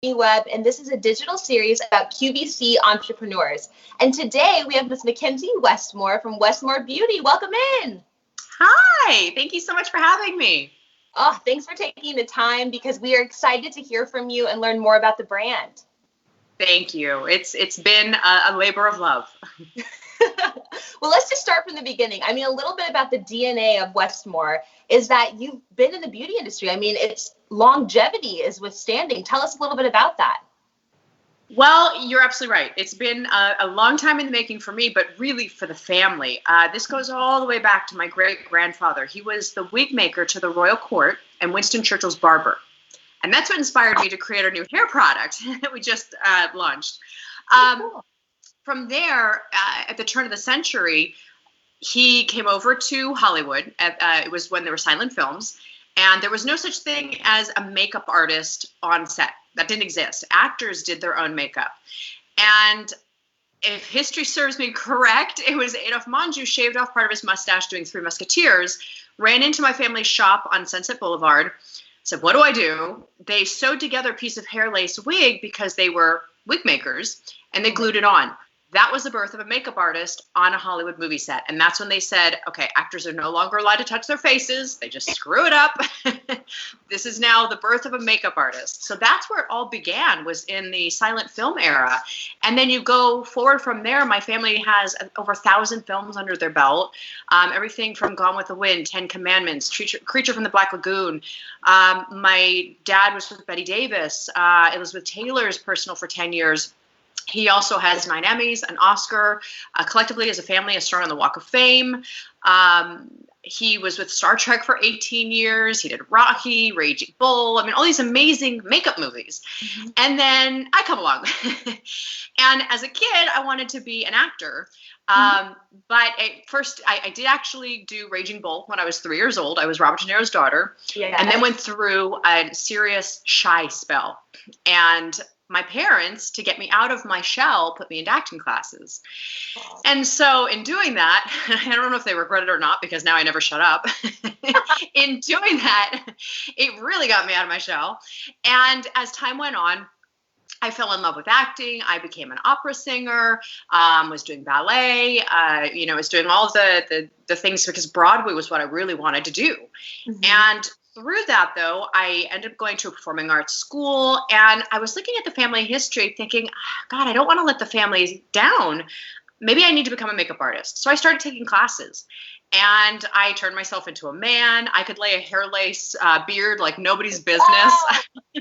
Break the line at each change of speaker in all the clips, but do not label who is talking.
Courtney Webb, and this is a digital series about QVC entrepreneurs. And today we have Miss McKenzie Westmore from Westmore Beauty. Welcome in.
Hi, thank you so much for having me.
Oh, thanks for taking the time because we are excited to hear from you and learn more about the brand.
Thank you. It's been a labor of love.
Well, let's just start from the beginning. I mean, a little bit about the DNA of Westmore is that you've been in the beauty industry. I mean, its longevity is withstanding. Tell us a little bit about that.
Well, you're absolutely right. It's been a long time in the making for me, but really for the family. This goes all the way back to my great-grandfather. He was the wig maker to the royal court and Winston Churchill's barber. And that's what inspired me to create our new hair product that we just launched.
Cool.
From there, at the turn of the century, he came over to Hollywood. It was when there were silent films, and there was no such thing as a makeup artist on set. That didn't exist. Actors did their own makeup. And if history serves me correct, it was Adolphe Menjou shaved off part of his mustache doing Three Musketeers, ran into my family's shop on Sunset Boulevard, said, "What do I do?" They sewed together a piece of hair lace wig because they were wig makers, and they glued it on. That was the birth of a makeup artist on a Hollywood movie set. And that's when they said, okay, actors are no longer allowed to touch their faces. They just screw it up. This is now the birth of a makeup artist. So that's where it all began, was in the silent film era. And then you go forward from there. My family has over 1,000 films under their belt. Everything from Gone with the Wind, 10 Commandments, Creature from the Black Lagoon. My dad was with Betty Davis. Elizabeth Taylor's personal for 10 years. He also has 9 Emmys, an Oscar, collectively as a family, a star on the Walk of Fame. He was with Star Trek for 18 years. He did Rocky, Raging Bull. I mean, all these amazing makeup movies. Mm-hmm. And then I come along. And as a kid, I wanted to be an actor. But at first, I did actually do Raging Bull when I was 3 years old. I was Robert De Niro's daughter. Yeah. And then went through a serious shy spell. And my parents, to get me out of my shell, put me into acting classes. Oh. And so in doing that, I don't know if they regret it or not, because now I never shut up. In doing that, it really got me out of my shell. And as time went on, I fell in love with acting. I became an opera singer, was doing ballet, was doing all of the things, because Broadway was what I really wanted to do. Mm-hmm. And through that, though, I ended up going to a performing arts school, and I was looking at the family history thinking, God, I don't want to let the family down. Maybe I need to become a makeup artist. So I started taking classes, and I turned myself into a man. I could lay a hair lace beard like nobody's business. Oh.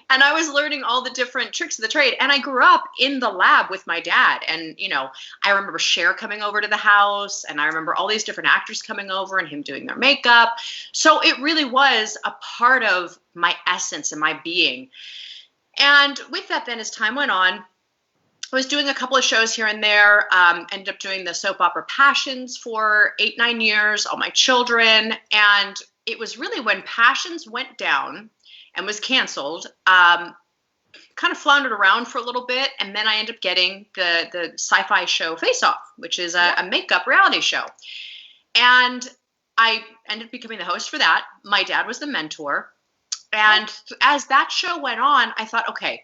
And I was learning all the different tricks of the trade. And I grew up in the lab with my dad. And, I remember Cher coming over to the house, and I remember all these different actors coming over and him doing their makeup. So it really was a part of my essence and my being. And with that, then, as time went on, I was doing a couple of shows here and there, ended up doing the soap opera Passions for 8-9 years, all my children. And it was really when Passions went down and was canceled, kind of floundered around for a little bit. And then I ended up getting the sci-fi show Face Off, which is a makeup reality show. And I ended up becoming the host for that. My dad was the mentor. And as that show went on, I thought, okay,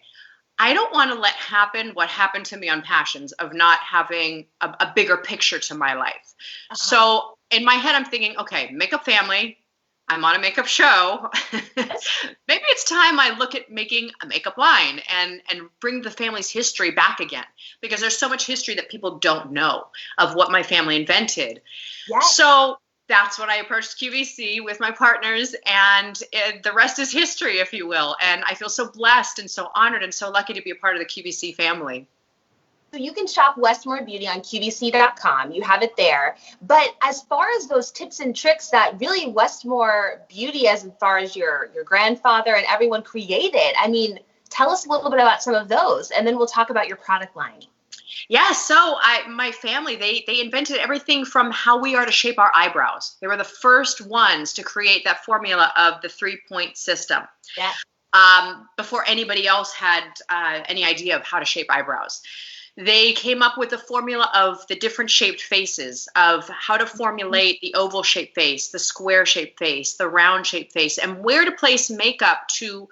I don't want to let happen what happened to me on Passions, of not having a bigger picture to my life. Uh-huh. So in my head, I'm thinking, okay, makeup family. I'm on a makeup show. Maybe it's time I look at making a makeup line and bring the family's history back again, because there's so much history that people don't know of what my family invented. Yes. So that's when I approached QVC with my partners, and the rest is history, if you will. And I feel so blessed and so honored and so lucky to be a part of the QVC family.
So you can shop Westmore Beauty on QVC.com. You have it there. But as far as those tips and tricks that really Westmore Beauty, as far as your grandfather and everyone created, I mean, tell us a little bit about some of those, and then we'll talk about your product line.
Yeah, so my family, they invented everything from how we are to shape our eyebrows. They were the first ones to create that formula of the 3-point system. Yeah. Before anybody else had any idea of how to shape eyebrows. They came up with a formula of the different shaped faces, of how to formulate the oval shaped face, the square shaped face, the round shaped face, and where to place makeup to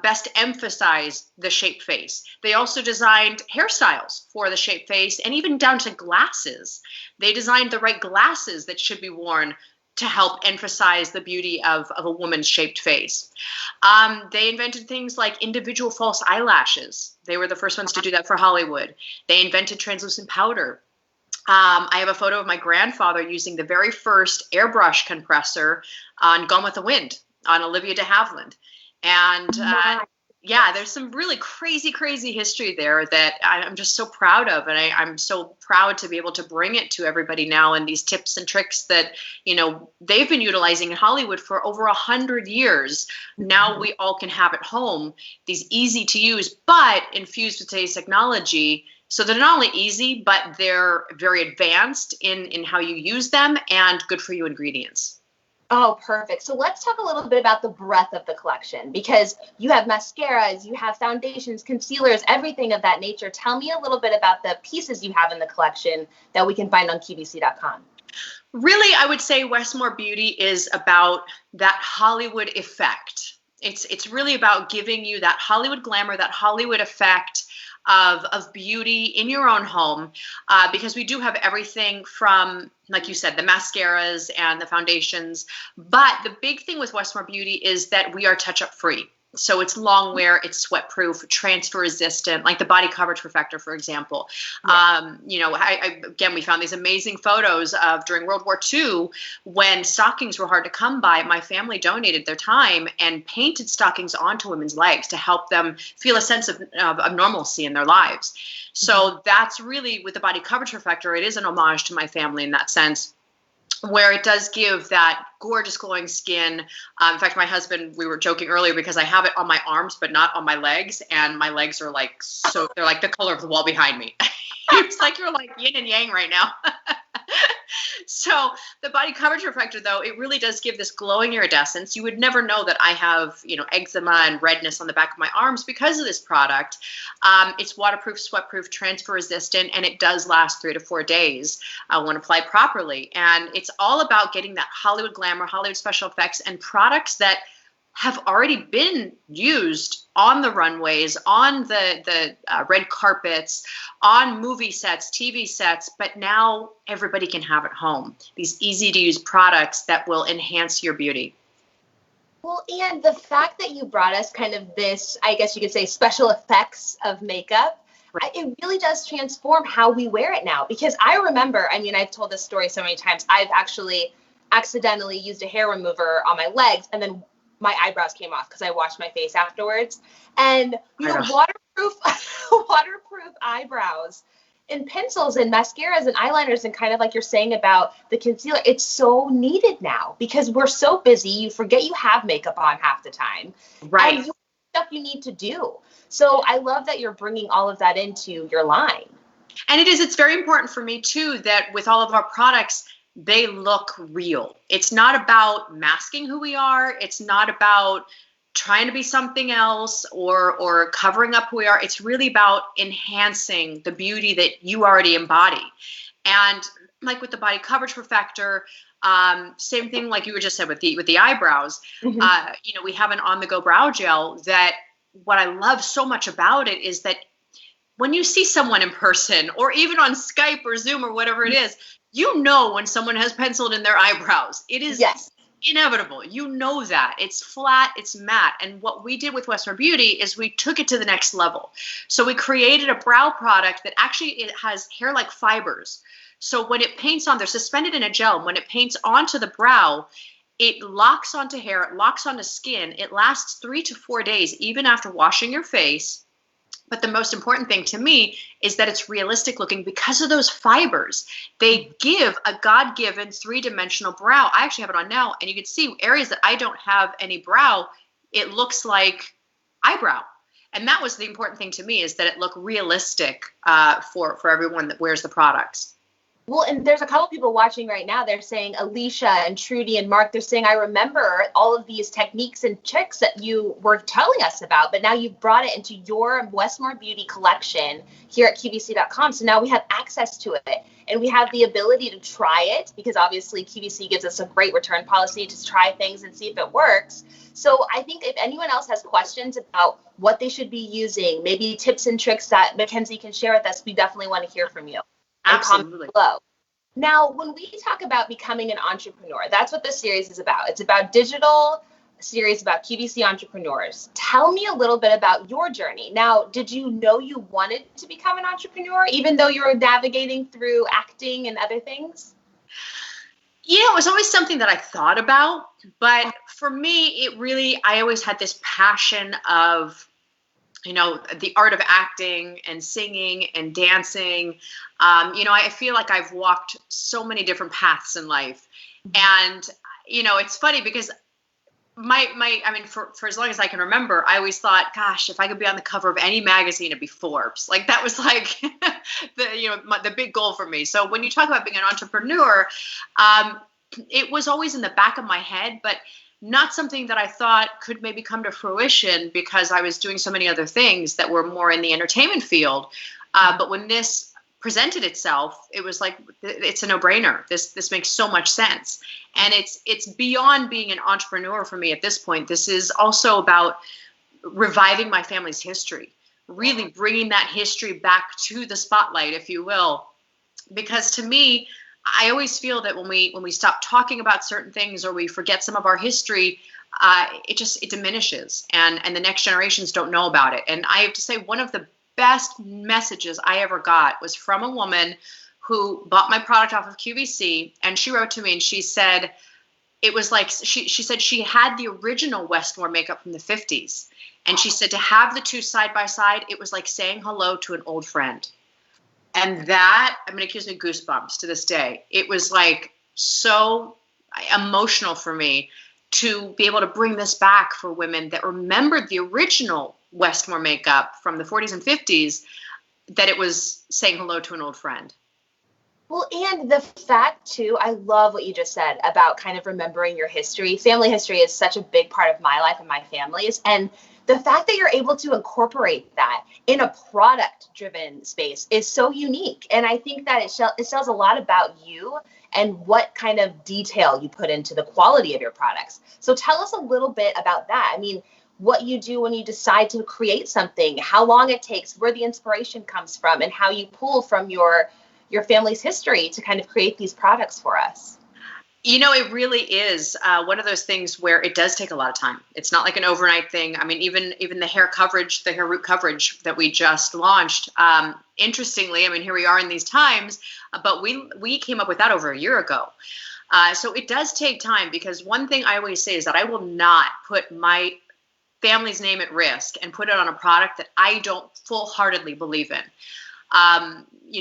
best emphasize the shaped face. They also designed hairstyles for the shaped face, and even down to glasses. They designed the right glasses that should be worn to help emphasize the beauty of a woman's shaped face. They invented things like individual false eyelashes. They were the first ones to do that for Hollywood. They invented translucent powder. I have a photo of my grandfather using the very first airbrush compressor on Gone with the Wind on Olivia de Havilland. And yeah, there's some really crazy, crazy history there that I'm just so proud of. And I'm so proud to be able to bring it to everybody now. And these tips and tricks that, they've been utilizing in Hollywood for over 100 years. Now we all can have at home, these easy to use, but infused with today's technology. So they're not only easy, but they're very advanced in how you use them and good for you ingredients.
Oh, perfect. So let's talk a little bit about the breadth of the collection, because you have mascaras, you have foundations, concealers, everything of that nature. Tell me a little bit about the pieces you have in the collection that we can find on QVC.com.
Really, I would say Westmore Beauty is about that Hollywood effect. It's really about giving you that Hollywood glamour, that Hollywood effect of beauty in your own home, because we do have everything from, like you said, the mascaras and the foundations. But the big thing with Westmore Beauty is that we are touch-up free. So it's long wear, it's sweat-proof, transfer resistant, like the body coverage perfector, for example. Yeah. Again, we found these amazing photos of during World War II when stockings were hard to come by. My family donated their time and painted stockings onto women's legs to help them feel a sense of normalcy in their lives. So that's really, with the body coverage perfector, it is an homage to my family in that sense, where it does give that gorgeous glowing skin. In fact, my husband, we were joking earlier because I have it on my arms, but not on my legs. And my legs are they're like the color of the wall behind me. It's like you're like yin and yang right now. So the body coverage perfector, though, it really does give this glowing iridescence. You would never know that I have, eczema and redness on the back of my arms because of this product. It's waterproof, sweatproof, transfer resistant, and it does last 3 to 4 days when applied properly. And it's all about getting that Hollywood glamour, Hollywood special effects, and products that have already been used on the runways, on the red carpets, on movie sets, TV sets, but now everybody can have at home. These easy-to-use products that will enhance your beauty.
Well, and the fact that you brought us kind of this, I guess you could say, special effects of makeup, it really does transform how we wear it now. Because I remember, I've told this story so many times, I've actually accidentally used a hair remover on my legs, and then my eyebrows came off because I washed my face afterwards. And waterproof eyebrows and pencils and mascaras and eyeliners, and kind of like you're saying about the concealer, it's so needed now because we're so busy. You forget you have makeup on half the time.
Right.
And you have stuff you need to do. So I love that you're bringing all of that into your line.
And it's very important for me too that with all of our products, they look real. It's not about masking who we are. It's not about trying to be something else or covering up who we are. It's really about enhancing the beauty that you already embody. And like with the body coverage perfector, same thing like you were just said with the eyebrows. We have an on-the-go brow gel that what I love so much about it is that when you see someone in person or even on Skype or Zoom or whatever it is, when someone has penciled in their eyebrows. It is inevitable. You know that. It's flat, it's matte. And what we did with Westmore Beauty is we took it to the next level. So we created a brow product that actually it has hair-like fibers. So when it paints on, they're suspended in a gel. When it paints onto the brow, it locks onto hair, it locks onto skin. It lasts 3 to 4 days, even after washing your face. But the most important thing to me is that it's realistic looking because of those fibers. They give a God-given 3-dimensional brow. I actually have it on now, and you can see areas that I don't have any brow, it looks like eyebrow. And that was the important thing to me, is that it looked realistic for everyone that wears the products.
Well, and there's a couple people watching right now. They're saying Alicia and Trudy and Mark, they're saying, I remember all of these techniques and tricks that you were telling us about, but now you've brought it into your Westmore Beauty collection here at QVC.com. So now we have access to it and we have the ability to try it because obviously QVC gives us a great return policy to try things and see if it works. So I think if anyone else has questions about what they should be using, maybe tips and tricks that McKenzie can share with us, we definitely want to hear from you.
Absolutely.
Below. Now, when we talk about becoming an entrepreneur, that's what this series is about. It's about digital series about QVC entrepreneurs. Tell me a little bit about your journey. Now, did you know you wanted to become an entrepreneur, even though you were navigating through acting and other things?
It was always something that I thought about, but for me, I always had this passion of, the art of acting and singing and dancing. I feel like I've walked so many different paths in life. And, it's funny because for as long as I can remember, I always thought, gosh, if I could be on the cover of any magazine, it'd be Forbes. Like that was like the big goal for me. So when you talk about being an entrepreneur, it was always in the back of my head, but not something that I thought could maybe come to fruition because I was doing so many other things that were more in the entertainment field. But when this presented itself, it was like, it's a no-brainer. This makes so much sense. And it's beyond being an entrepreneur for me at this point. This is also about reviving my family's history, really bringing that history back to the spotlight, if you will. Because to me, I always feel that when we stop talking about certain things or we forget some of our history, it diminishes and the next generations don't know about it. And I have to say one of the best messages I ever got was from a woman who bought my product off of QVC, and she wrote to me and she said, it was like, she said she had the original Westmore makeup from the 50s. And she said to have the two side by side, it was like saying hello to an old friend. And that, it gives me goosebumps to this day. It was like so emotional for me to be able to bring this back for women that remembered the original Westmore makeup from the 40s and 50s, that it was saying hello to an old friend.
Well, and the fact too, I love what you just said about kind of remembering your history. Family history is such a big part of my life and my family's. And the fact that you're able to incorporate that in a product-driven space is so unique. And I think that it tells a lot about you and what kind of detail you put into the quality of your products. So tell us a little bit about that. What you do when you decide to create something, how long it takes, where the inspiration comes from, and how you pull from your family's history to kind of create these products for us.
It really is one of those things where it does take a lot of time. It's not like an overnight thing. Even the hair coverage, the hair root coverage that we just launched, interestingly, here we are in these times, but we came up with that over a year ago. So it does take time, because one thing I always say is that I will not put my family's name at risk and put it on a product that I don't full-heartedly believe in.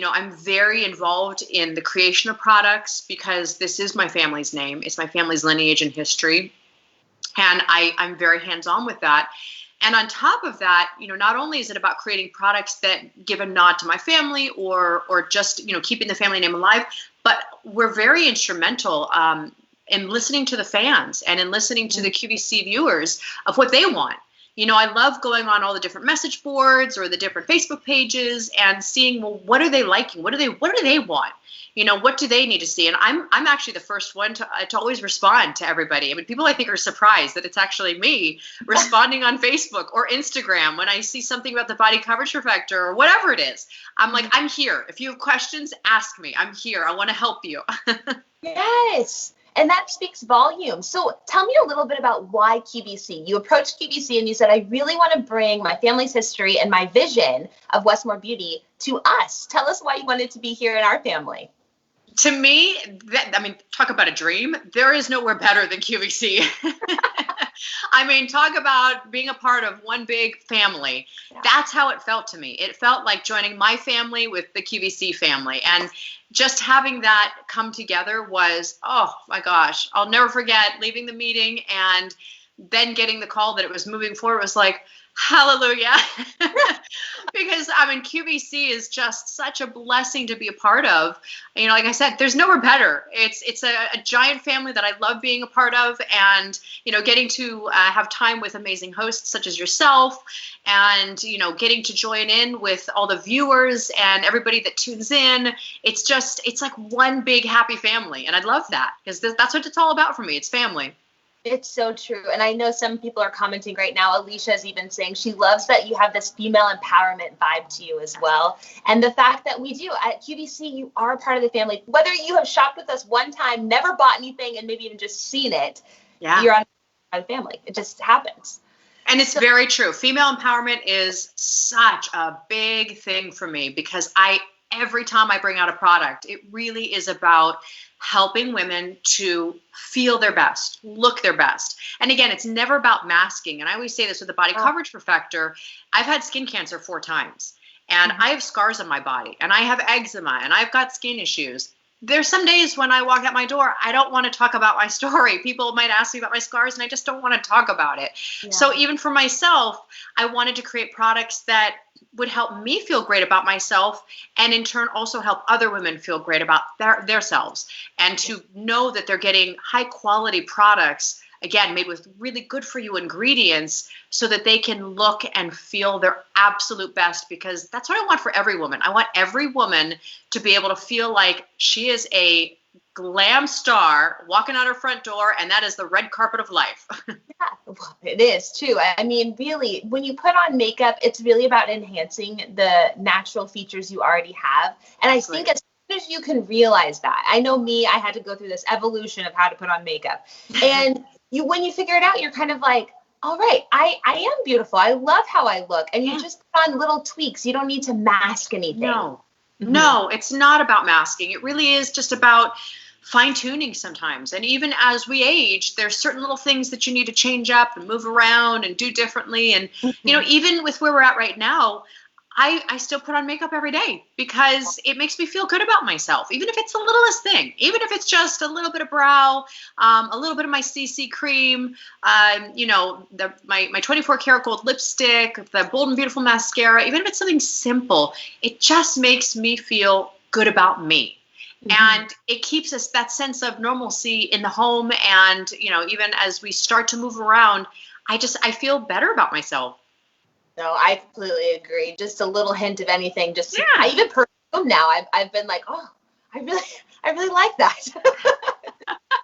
I'm very involved in the creation of products because this is my family's name. It's my family's lineage and history. And I'm very hands-on with that. And on top of that, not only is it about creating products that give a nod to my family or just, keeping the family name alive, but we're very instrumental in listening to the fans and in listening to the QVC viewers of what they want. I love going on all the different message boards or the different Facebook pages and seeing, well, what are they liking? What do they want? What do they need to see? And I'm actually the first one to always respond to everybody. People I think are surprised that it's actually me responding on Facebook or Instagram when I see something about the body coverage perfector or whatever it is. I'm like, I'm here. If you have questions, ask me. I'm here. I want to help you.
Yes. And that speaks volumes. So tell me a little bit about why QVC. You approached QVC and you said, I really want to bring my family's history and my vision of Westmore Beauty to us. Tell us why you wanted to be here in our family.
To me, talk about a dream. There is nowhere better than QVC. Talk about being a part of one big family. Yeah. That's how it felt to me. It felt like joining my family with the QVC family. And just having that come together was, oh my gosh, I'll never forget leaving the meeting and then getting the call that it was moving forward. Was like, hallelujah. Because I mean, QVC is just such a blessing to be a part of. You know, like I said, there's nowhere better. It's a giant family that I love being a part of, and you know, getting to have time with amazing hosts such as yourself, and you know, getting to join in with all the viewers and everybody that tunes in. It's like one big happy family, and I love that because that's what it's all about for me. It's family.
It's so true. And I know some people are commenting right now. Alicia is even saying she loves that you have this female empowerment vibe to you as well. And the fact that we do at QVC, you are a part of the family. Whether you have shopped with us one time, never bought anything, and maybe even just seen it, you're on the family. It just happens.
And it's very true. Female empowerment is such a big thing for me because every time I bring out a product, it really is about helping women to feel their best, look their best. And again, it's never about masking. And I always say this with the Body Coverage Perfector. I've had skin cancer 4 times, and I have scars on my body, and I have eczema, and I've got skin issues. There's some days when I walk out my door, I don't want to talk about my story. People might ask me about my scars, and I just don't want to talk about it. Yeah. So even for myself, I wanted to create products that would help me feel great about myself, and in turn also help other women feel great about their selves, and to know that they're getting high quality products, again, made with really good for you ingredients, so that they can look and feel their absolute best, because that's what I want for every woman. I want every woman to be able to feel like she is a glam star walking out her front door, and that is the red carpet of life.
Yeah, well, it is too. I mean, really, when you put on makeup, it's really about enhancing the natural features you already have. And I think as soon as you can realize that, I know me, I had to go through this evolution of how to put on makeup. And when you figure it out, you're kind of like, all right, I am beautiful. I love how I look. And you just put on little tweaks. You don't need to mask anything.
No, it's not about masking. It really is just about fine-tuning sometimes. And even as we age, there's certain little things that you need to change up and move around and do differently. And, you know, even with where we're at right now, I still put on makeup every day because it makes me feel good about myself, even if it's the littlest thing, even if it's just a little bit of brow, a little bit of my CC cream, you know, my 24 karat gold lipstick, the Bold and Beautiful mascara, even if it's something simple, it just makes me feel good about me. And it keeps us that sense of normalcy in the home. And, you know, even as we start to move around, I feel better about myself.
No, I completely agree. Just a little hint of anything. I even perfume now. I've been like, oh, I really like that.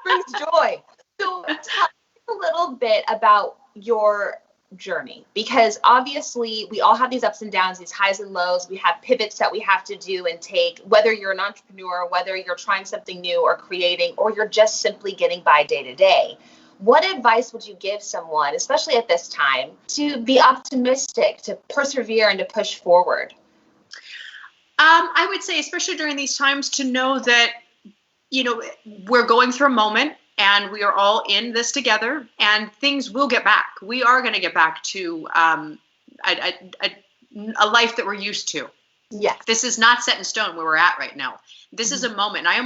Brings joy. So tell me a little bit about your journey, because obviously we all have these ups and downs, these highs and lows. We have pivots that we have to do and take, whether you're an entrepreneur, whether you're trying something new or creating, or you're just simply getting by day to day. What advice would you give someone, especially at this time, to be optimistic, to persevere, and to push forward?
I would say, especially during these times, to know that, you know, we're going through a moment and we are all in this together, and things will get back. We are going to get back to a life that we're used to.
Yeah.
This is not set in stone where we're at right now. This is a moment. And I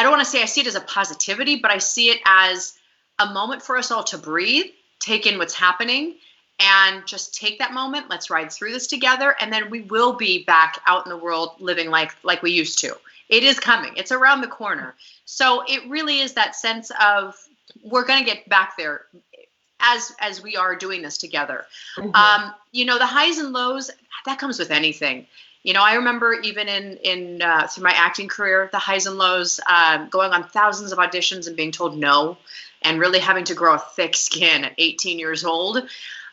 don't want to say I see it as a positivity, but I see it as a moment for us all to breathe, take in what's happening, and just take that moment. Let's ride through this together. And then we will be back out in the world living like we used to. It is coming. It's around the corner. So it really is that sense of we're going to get back there as we are doing this together. You know, the highs and lows, that comes with anything. You know, I remember even in through my acting career, the highs and lows, going on thousands of auditions and being told no, and really having to grow a thick skin at 18 years old.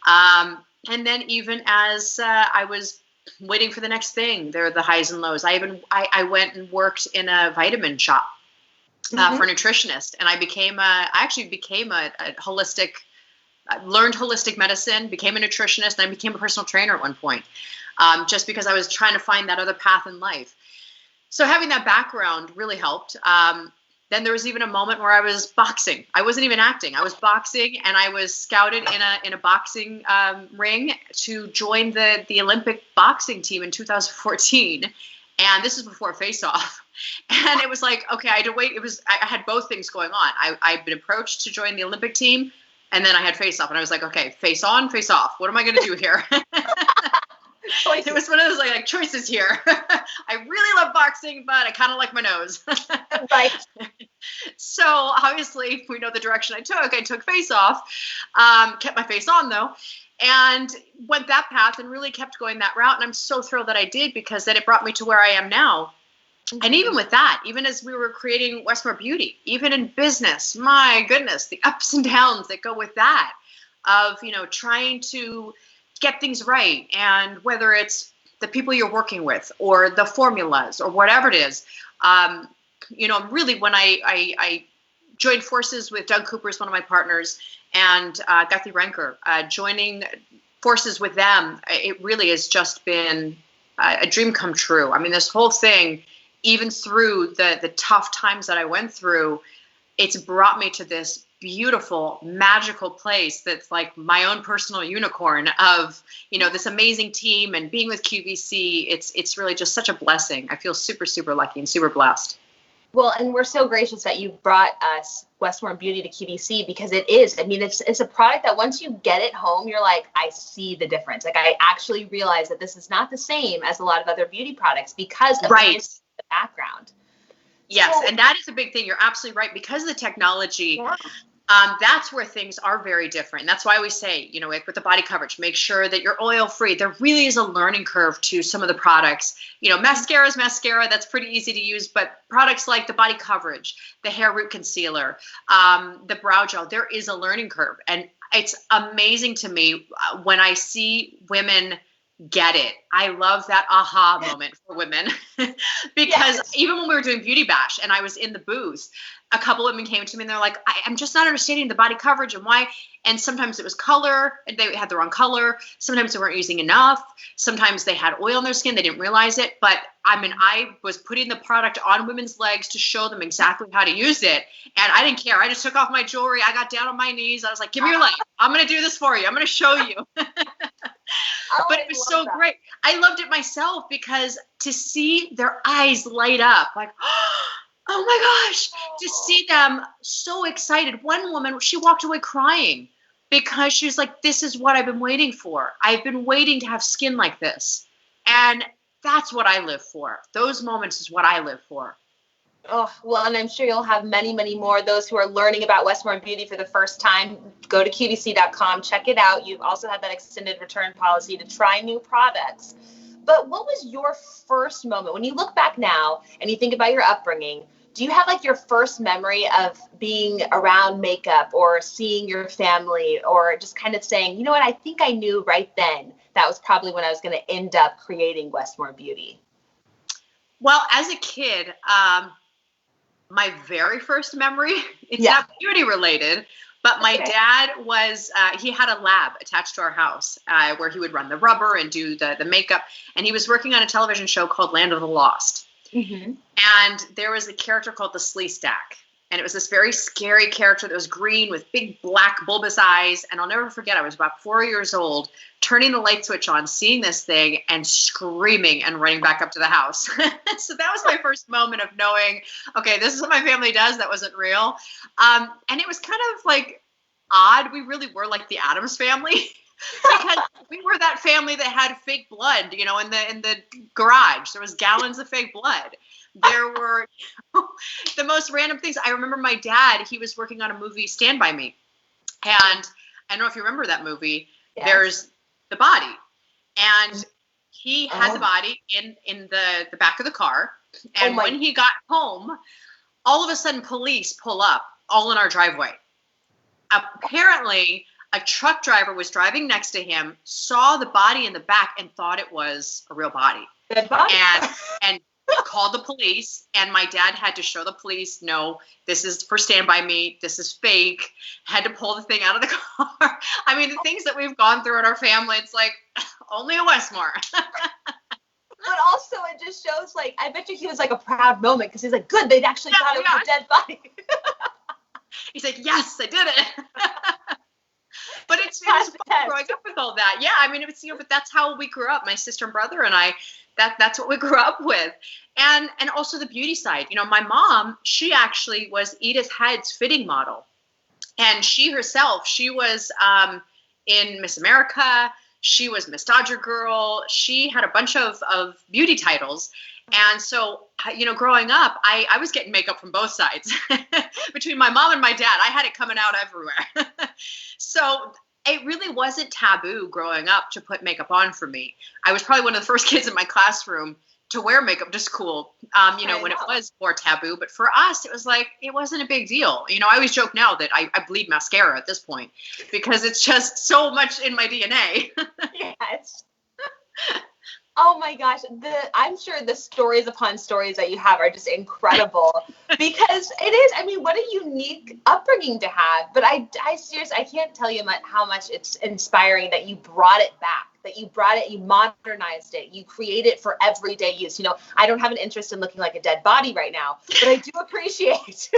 And then even as I was waiting for the next thing, there are the highs and lows. I went and worked in a vitamin shop for a nutritionist, and I actually became a holistic, learned holistic medicine, became a nutritionist, and I became a personal trainer at one point, just because I was trying to find that other path in life. So having that background really helped. Then there was even a moment where I was boxing. I wasn't even acting. I was boxing, and I was scouted in a boxing ring to join the Olympic boxing team in 2014. And this is before Face Off. And it was like, okay, I had to wait. I had both things going on. I'd been approached to join the Olympic team, and then I had Face Off, and I was like, okay, face on, face off. What am I going to do here?
Choices.
It was one of those like choices here. I really love boxing, but I kind of like my nose.
Right.
So obviously we know the direction I took. I took face off, kept my face on though, and went that path and really kept going that route. And I'm so thrilled that I did, because then it brought me to where I am now. And even with that, even as we were creating Westmore Beauty, even in business, my goodness, the ups and downs that go with that of, trying to get things right. And whether it's the people you're working with or the formulas or whatever it is, really when I joined forces with Doug Cooper, one of my partners, and Guthrie Renker, joining forces with them, it really has just been a dream come true. I mean, this whole thing, even through the tough times that I went through, it's brought me to this beautiful, magical place that's like my own personal unicorn of, this amazing team and being with QVC. It's really just such a blessing. I feel super, super lucky and super blessed.
Well, and we're so gracious that you brought us Westmore Beauty to QVC, because it's a product that once you get it home, you're like, I see the difference. Like, I actually realize that this is not the same as a lot of other beauty products because of the background.
Yes, and that is a big thing. You're absolutely right. Because of the technology, that's where things are very different. That's why we say, with the body coverage, make sure that you're oil free. There really is a learning curve to some of the products. Mascara is mascara. That's pretty easy to use. But products like the body coverage, the hair root concealer, the brow gel, there is a learning curve. And it's amazing to me when I see women get it. I love that aha moment for women because even when we were doing Beauty Bash and I was in the booth, a couple of women came to me and they're like, I'm just not understanding the body coverage and why. And sometimes it was color, and they had the wrong color. Sometimes they weren't using enough. Sometimes they had oil on their skin. They didn't realize it. But I was putting the product on women's legs to show them exactly how to use it. And I didn't care. I just took off my jewelry. I got down on my knees. I was like, give me your leg. I'm going to do this for you. I'm going to show you. But it was so great. I loved it myself, because to see their eyes light up like, oh my gosh, to see them so excited. One woman, she walked away crying because she was like, this is what I've been waiting for. I've been waiting to have skin like this. And that's what I live for. Those moments is what I live for.
Oh, well, and I'm sure you'll have many, many more. Those who are learning about Westmore Beauty for the first time, go to QVC.com, check it out. You've also had that extended return policy to try new products. But what was your first moment? When you look back now and you think about your upbringing, do you have like your first memory of being around makeup or seeing your family, or just kind of saying, you know what, I think I knew right then that was probably when I was going to end up creating Westmore Beauty?
Well, as a kid, my very first memory, it's not beauty related, but my dad was, he had a lab attached to our house where he would run the rubber and do the makeup. And he was working on a television show called Land of the Lost. Mm-hmm. And there was a character called the Slee Stack. And it was this very scary character that was green with big black bulbous eyes. And I'll never forget, I was about 4 years old, turning the light switch on, seeing this thing and screaming and running back up to the house. So that was my first moment of knowing, okay, this is what my family does. That wasn't real. And it was kind of like odd. We really were like the Addams family. Because we were that family that had fake blood, in the garage. There was gallons of fake blood. There were the most random things. I remember my dad, he was working on a movie, Stand By Me. And I don't know if you remember that movie. Yes. There's the body. And he had the body in the back of the car. And when he got home, all of a sudden police pull up all in our driveway. Apparently, a truck driver was driving next to him, saw the body in the back, and thought it was a real body.
Dead body.
And called the police. And my dad had to show the police, no, this is for Stand By Me. This is fake. Had to pull the thing out of the car. I mean, the things that we've gone through in our family, it's like only a Westmore.
But also, it just shows, like, I bet you he was like a proud moment because he's like, good, they'd actually thought it was a dead body.
He's like, yes, I did it. But it was fun growing up with all that. Yeah, I mean, but that's how we grew up. My sister and brother and I, that's what we grew up with. And also the beauty side. My mom, she actually was Edith Head's fitting model. And she herself, she was in Miss America. She was Miss Dodger Girl. She had a bunch of beauty titles. And so, you know, growing up, I was getting makeup from both sides. Between my mom and my dad, I had it coming out everywhere. So it really wasn't taboo growing up to put makeup on for me. I was probably one of the first kids in my classroom to wear makeup to school, you know, when it was more taboo. But for us, it was like, it wasn't a big deal. You know, I always joke now that I bleed mascara at this point because it's just so much in my DNA.
Yes. Oh my gosh, I'm sure the stories upon stories that you have are just incredible because it is, I mean, what a unique upbringing to have. But I seriously, I can't tell you how much it's inspiring that you brought it back, that you brought it, you modernized it, you create it for everyday use. You know, I don't have an interest in looking like a dead body right now, but I do appreciate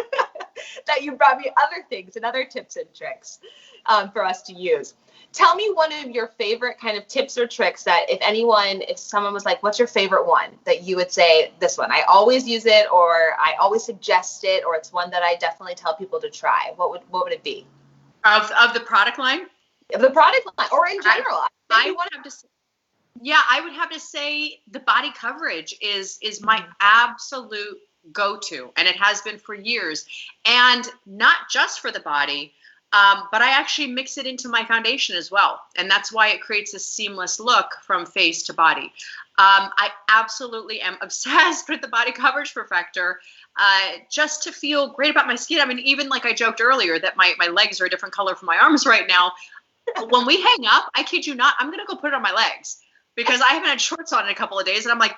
that you brought me other things and other tips and tricks for us to use. Tell me one of your favorite kind of tips or tricks that if someone was like, what's your favorite one, that you would say, this one, I always use it, or I always suggest it, or it's one that I definitely tell people to try. What would it be?
Of the product line?
Of the product line, or in general.
I would have to say the body coverage is my absolute go-to, and it has been for years. And not just for the body, but I actually mix it into my foundation as well. And that's why it creates a seamless look from face to body. I absolutely am obsessed with the body coverage perfector, just to feel great about my skin. I mean, even like I joked earlier that my legs are a different color from my arms right now. When we hang up, I kid you not, I'm going to go put it on my legs because I haven't had shorts on in a couple of days. And I'm like,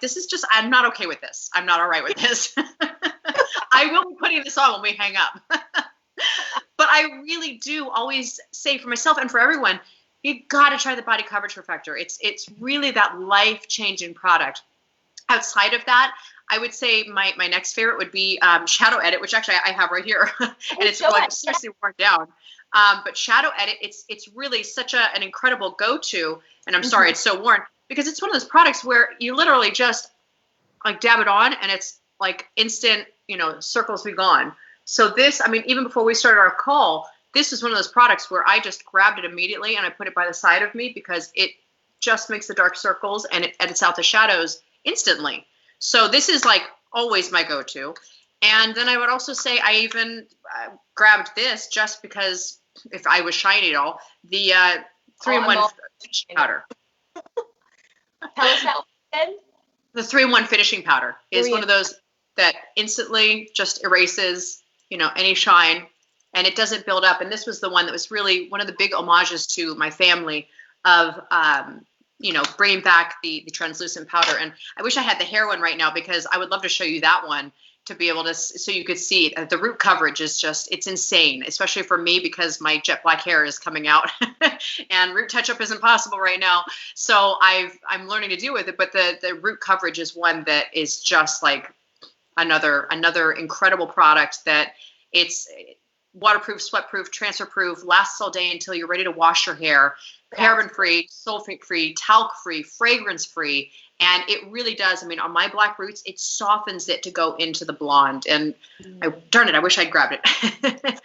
I'm not okay with this. I'm not all right with this. I will be putting this on when we hang up. But I really do always say for myself and for everyone, you got to try the body coverage perfector. It's really that life-changing product. Outside of that, I would say my next favorite would be Shadow Edit, which actually I have right here, and it's like seriously worn down. But Shadow Edit, it's really such an incredible go-to, and I'm sorry it's so worn, because it's one of those products where you literally just like dab it on, and it's like instant, you know, circles be gone. So this, I mean, even before we started our call, this is one of those products where I just grabbed it immediately and I put it by the side of me because it just makes the dark circles and it edits out the shadows instantly. So this is like always my go-to. And then I would also say I even grabbed this just because if I was shiny at all, the 3-in-1 finishing powder.
Tell us that again.
The 3-in-1 finishing powder is one of those that instantly just erases, you know, any shine, and it doesn't build up. And this was the one that was really one of the big homages to my family of, you know, bringing back the translucent powder. And I wish I had the hair one right now because I would love to show you that one to be able to, so you could see it. The root coverage is just, it's insane, especially for me because my jet black hair is coming out and root touch-up isn't possible right now. So I'm learning to deal with it, but the root coverage is one that is just like another incredible product that it's waterproof, sweat-proof, transfer-proof, lasts all day until you're ready to wash your hair, paraben-free, sulfate-free, talc-free, fragrance-free, and it really does. I mean, on my black roots, it softens it to go into the blonde, and darn it, I wish I'd grabbed it.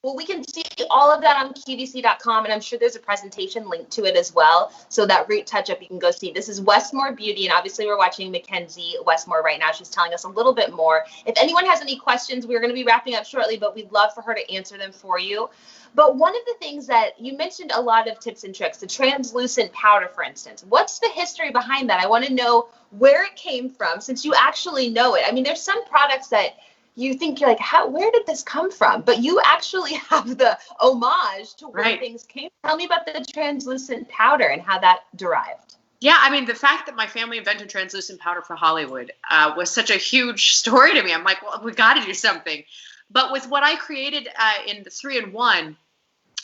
Well, we can see all of that on QVC.com, and I'm sure there's a presentation link to it as well. So that root touch-up you can go see. This is Westmore Beauty, and obviously we're watching McKenzie Westmore right now. She's telling us a little bit more. If anyone has any questions, we're going to be wrapping up shortly, but we'd love for her to answer them for you. But one of the things that you mentioned, a lot of tips and tricks, the translucent powder, for instance. What's the history behind that? I want to know where it came from, since you actually know it. I mean, there's some products that you think you're like, where did this come from? But you actually have the homage to where things came. Tell me about the translucent powder and how that derived.
Yeah, I mean, the fact that my family invented translucent powder for Hollywood was such a huge story to me. I'm like, well, we got to do something. But with what I created in the 3-in-1,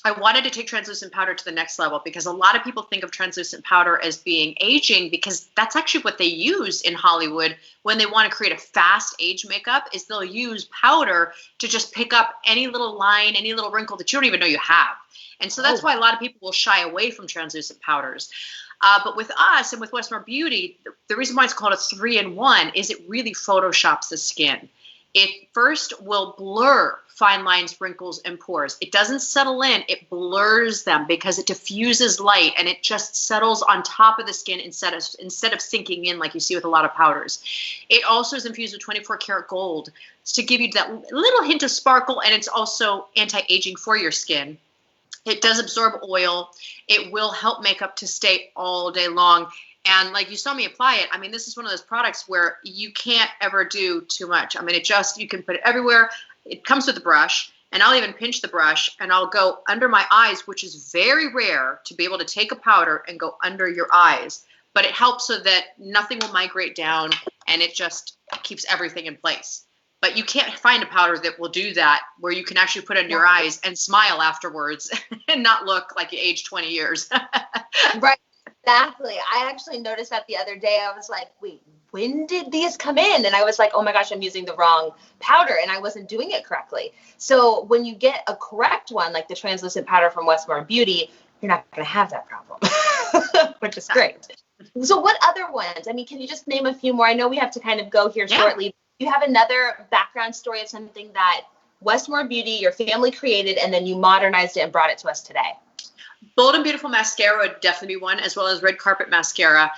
I wanted to take translucent powder to the next level because a lot of people think of translucent powder as being aging because that's actually what they use in Hollywood when they want to create a fast age makeup is they'll use powder to just pick up any little line, any little wrinkle that you don't even know you have. And so that's why a lot of people will shy away from translucent powders. But with us and with Westmore Beauty, the reason why it's called a 3-in-1 is it really photoshops the skin. It first will blur fine lines, wrinkles, and pores. It doesn't settle in, it blurs them because it diffuses light and it just settles on top of the skin instead of sinking in like you see with a lot of powders. It also is infused with 24 karat gold to give you that little hint of sparkle, and it's also anti-aging for your skin. It does absorb oil. It will help makeup to stay all day long. And like you saw me apply it, I mean, this is one of those products where you can't ever do too much. I mean, you can put it everywhere. It comes with a brush, and I'll even pinch the brush and I'll go under my eyes, which is very rare to be able to take a powder and go under your eyes. But it helps so that nothing will migrate down, and it just keeps everything in place. But you can't find a powder that will do that, where you can actually put it under your eyes and smile afterwards and not look like you aged 20 years.
Right. Exactly. I actually noticed that the other day. I was like, wait, when did these come in? And I was like, oh my gosh, I'm using the wrong powder and I wasn't doing it correctly. So when you get a correct one, like the translucent powder from Westmore Beauty, you're not going to have that problem, which is great. So what other ones? I mean, can you just name a few more? I know we have to kind of go here shortly. Do you have another background story of something that Westmore Beauty, your family created, and then you modernized it and brought it to us today?
Bold and Beautiful Mascara would definitely be one, as well as Red Carpet Mascara.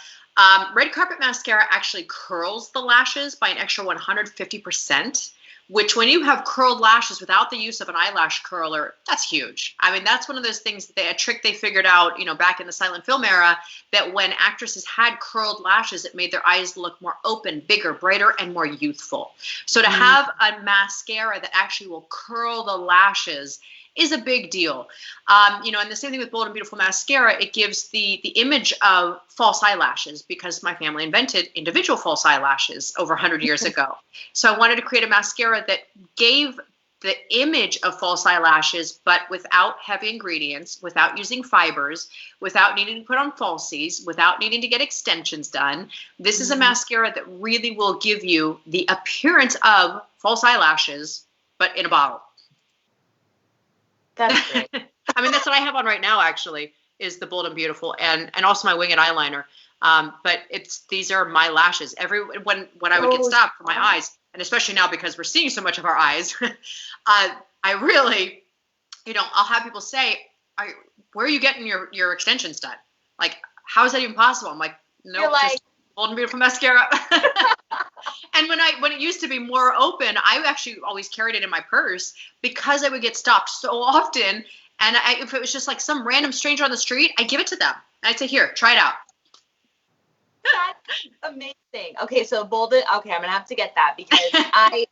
Red Carpet Mascara actually curls the lashes by an extra 150%, which when you have curled lashes without the use of an eyelash curler, that's huge. I mean, that's one of those things, a trick they figured out, back in the silent film era, that when actresses had curled lashes, it made their eyes look more open, bigger, brighter, and more youthful. So to have a mascara that actually will curl the lashes is a big deal. And the same thing with Bold and Beautiful Mascara, it gives the image of false eyelashes, because my family invented individual false eyelashes over 100 years ago. So I wanted to create a mascara that gave the image of false eyelashes, but without heavy ingredients, without using fibers, without needing to put on falsies, without needing to get extensions done. This is a mascara that really will give you the appearance of false eyelashes, but in a bottle.
That's great.
I mean, that's what I have on right now, actually, is the Bold and Beautiful, and also my winged eyeliner. But these are my lashes. When I would get stopped for my eyes, and especially now because we're seeing so much of our eyes, I really, I'll have people say, where are you getting your extensions done? Like, how is that even possible? I'm like, no, just Bold and Beautiful Mascara. And when it used to be more open, I actually always carried it in my purse because I would get stopped so often. And if it was just like some random stranger on the street, I'd give it to them. And I'd say, here, try it out.
That's amazing. Okay, so okay, I'm going to have to get that because I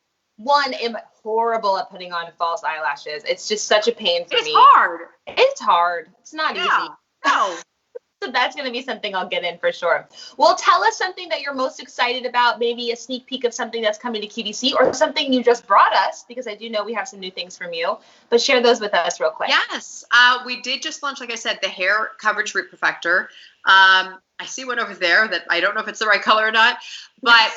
am horrible at putting on false eyelashes. It's just such a pain for me.
It's hard.
It's hard. It's not easy.
No.
So that's going to be something I'll get in for sure. Well, tell us something that you're most excited about, maybe a sneak peek of something that's coming to QVC or something you just brought us, because I do know we have some new things from you, but share those with us real quick.
Yes. We did just launch, like I said, the Hair Coverage Root Perfector. I see one over there that I don't know if it's the right color or not, but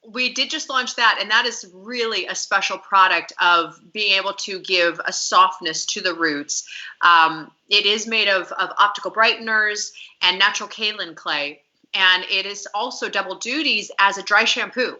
we did just launch that, and that is really a special product of being able to give a softness to the roots. It is made of optical brighteners and natural kaolin clay, and it is also double duties as a dry shampoo.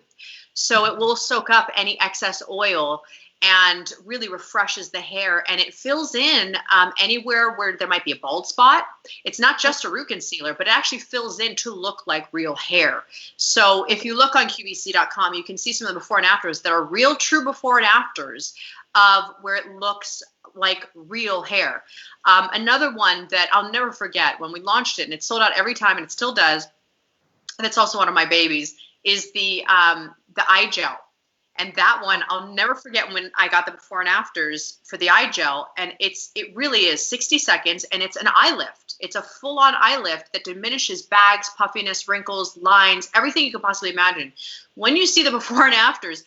So it will soak up any excess oil and really refreshes the hair, and it fills in anywhere where there might be a bald spot. It's not just a root concealer, but it actually fills in to look like real hair. So if you look on QVC.com, you can see some of the before and afters that are real true before and afters of where it looks like real hair. Another one that I'll never forget when we launched it, and it sold out every time, and it still does, and it's also one of my babies, is the eye gel. And that one, I'll never forget when I got the before and afters for the eye gel. And it really is 60 seconds, and it's an eye lift. It's a full-on eye lift that diminishes bags, puffiness, wrinkles, lines, everything you could possibly imagine. When you see the before and afters,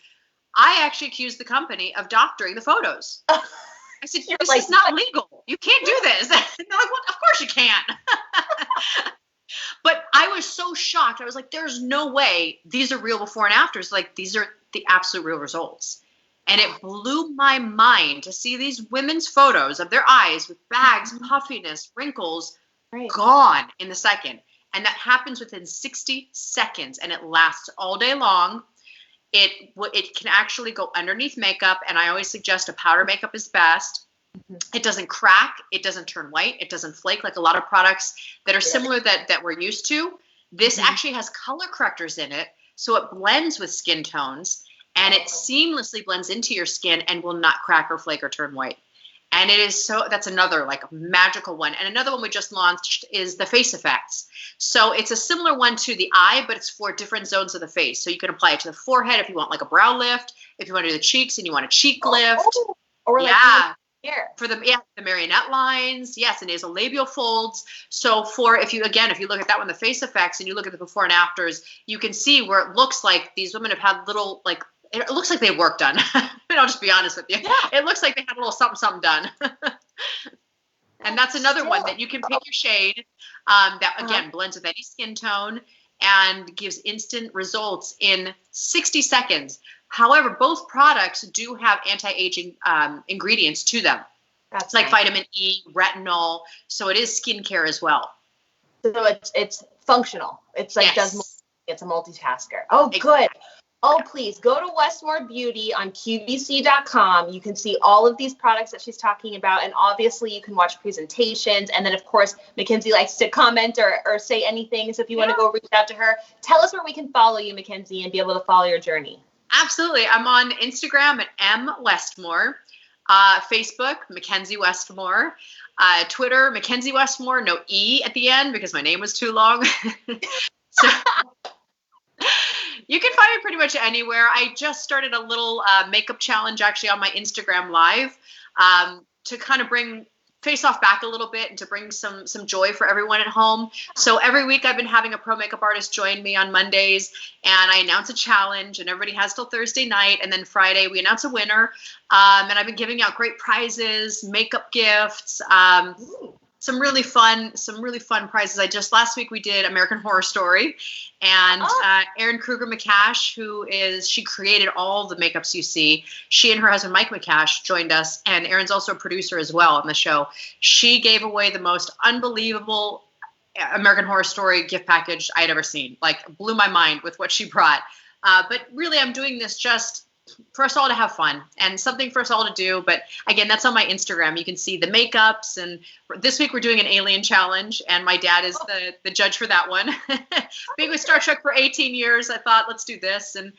I actually accused the company of doctoring the photos. I said, this is not legal. You can't do this. And they're like, well, of course you can't. But I was so shocked. I was like, there's no way these are real before and afters. Like, these are the absolute real results. And it blew my mind to see these women's photos of their eyes with bags, puffiness, wrinkles, gone in the second. And that happens within 60 seconds, and it lasts all day long. It can actually go underneath makeup, and I always suggest a powder makeup is best. It doesn't crack, it doesn't turn white, it doesn't flake like a lot of products that are similar that we're used to. This actually has color correctors in it, so it blends with skin tones, and it seamlessly blends into your skin and will not crack or flake or turn white. And it is that's another like magical one. And another one we just launched is the face effects. So it's a similar one to the eye, but it's for different zones of the face. So you can apply it to the forehead if you want like a brow lift, if you want to do the cheeks and you want a cheek lift.
Or like here.
For the marionette lines, yes, and nasolabial folds. So if you look at that one, the face effects, and you look at the before and afters, you can see where it looks like these women have had little like, it looks like they have work done. I'll just be honest with you. Yeah. It looks like they had a little something done. And that's another one that you can pick your shade that, again, blends with any skin tone and gives instant results in 60 seconds. However, both products do have anti-aging ingredients to them. That's like vitamin E, retinol. So it is skincare as well.
So it's functional. It's like it's a multitasker. Oh, good. Oh, please go to Westmore Beauty on QVC.com. You can see all of these products that she's talking about. And obviously you can watch presentations. And then, of course, McKenzie likes to comment or say anything. So if you want to go reach out to her, tell us where we can follow you, McKenzie, and be able to follow your journey.
Absolutely. I'm on Instagram at @MWestmore, Facebook, McKenzie Westmore, Twitter, McKenzie Westmore, no E at the end because my name was too long. So you can find me pretty much anywhere. I just started a little makeup challenge actually on my Instagram Live to kind of bring face off back a little bit and to bring some joy for everyone at home. So every week I've been having a pro makeup artist join me on Mondays, and I announce a challenge, and everybody has till Thursday night, and then Friday we announce a winner. And I've been giving out great prizes, makeup gifts, some really fun prizes. Last week we did American Horror Story, and Erin Kruger McCash, she created all the makeups you see. She and her husband Mike McCash joined us, and Erin's also a producer as well on the show. She gave away the most unbelievable American Horror Story gift package I'd ever seen. Like, blew my mind with what she brought. But really, I'm doing this just for us all to have fun and something for us all to do. But again, that's on my Instagram. You can see the makeups, and this week we're doing an alien challenge, and my dad is the judge for that one. Being with Star Trek for 18 years, I thought, let's do this. And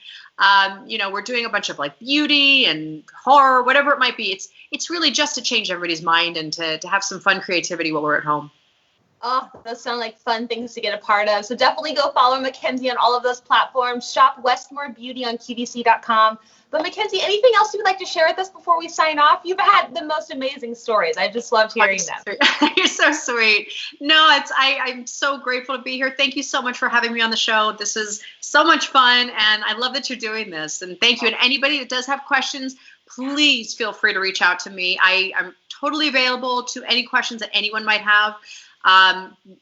we're doing a bunch of like beauty and horror, whatever it might be. It's really just to change everybody's mind and to have some fun creativity while we're at home.
Oh, those sound like fun things to get a part of. So definitely go follow McKenzie on all of those platforms. Shop Westmore Beauty on QVC.com. But McKenzie, anything else you would like to share with us before we sign off? You've had the most amazing stories. I just loved hearing them.
You're so sweet. No, I'm so grateful to be here. Thank you so much for having me on the show. This is so much fun, and I love that you're doing this. And thank you. And anybody that does have questions, please feel free to reach out to me. I'm totally available to any questions that anyone might have.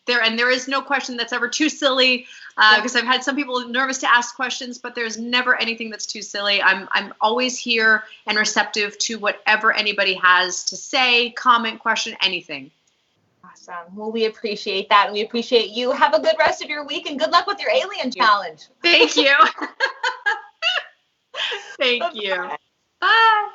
There is no question that's ever too silly, because I've had some people nervous to ask questions, but there's never anything that's too silly. I'm always here and receptive to whatever anybody has to say, comment, question, anything.
Awesome. Well, we appreciate that, and we appreciate you. Have a good rest of your week, and good luck with your alien challenge.
Thank you. Thank you. Bye.